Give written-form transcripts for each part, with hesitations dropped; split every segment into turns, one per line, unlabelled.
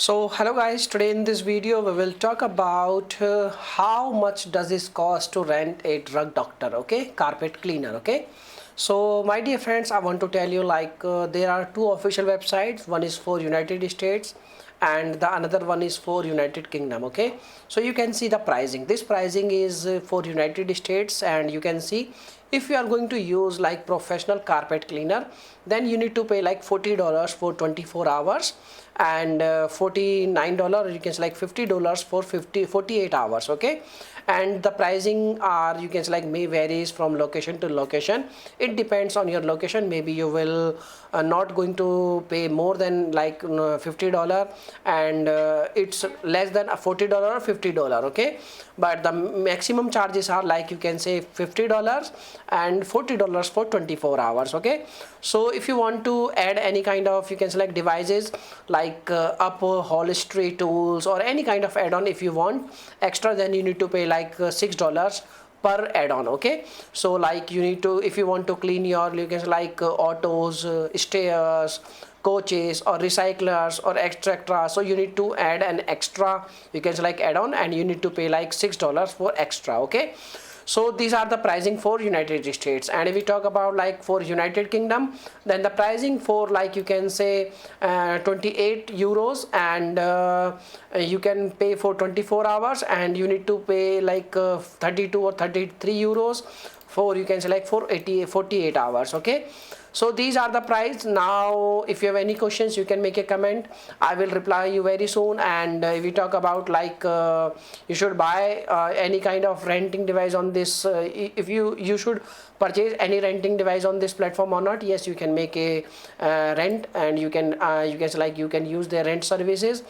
So hello guys, today in this video we will talk about how much does this cost to rent a drug doctor, okay, carpet cleaner, okay. So my dear friends, I want to tell you there are two official websites. One is for United States and the another one is for United Kingdom, okay. So you can see the pricing. This pricing is for United States, and you can see if you are going to use like professional carpet cleaner, then you need to pay like $40 for 24 hours and $49, you can say like $50 for 48 hours, okay. And the pricing are, you can say like, may varies from location to location. It depends on your location. Maybe you will not going to pay more than like $50, and it's less than $40 or $50, okay. But the maximum charges are like, you can say $50 and $40 for 24 hours, okay. So if you want to add any kind of, you can select devices like upholstery tools or any kind of add-on, if you want extra, then you need to pay like $6 per add-on, okay. So like you need to, if you want to clean your, you can say like autos, stairs, coaches or recyclers or extra, so you need to add an extra, you can say like add-on, and you need to pay like $6 for extra, okay. So these are the pricing for United States. And if we talk about like for United Kingdom, then the pricing for, like, you can say 28 euros, and you can pay for 24 hours, and you need to pay like 32 or 33 euros for, you can select for 48 hours, okay. So these are the price. Now if you have any questions, you can make a comment. I will reply you very soon. And if we talk about like you should buy any kind of renting device on this, if you should purchase any renting device on this platform or not, yes, you can make a rent, and you can like, you can use their rent services.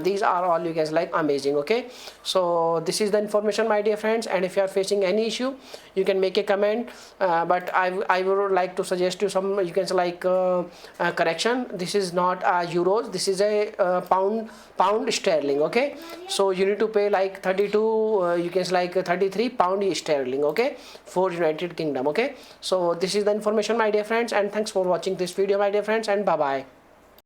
These are all, you guys, like amazing, okay. So this is the information, my dear friends, and if you are facing any issue, you can make a comment, but I would like to suggest you some, you can say like correction. This is not euros, this is a pound sterling, okay. So you need to pay like 32, you can say like 33 pound sterling, okay, for United Kingdom, okay. So this is the information, my dear friends, and thanks for watching this video, my dear friends, and bye bye.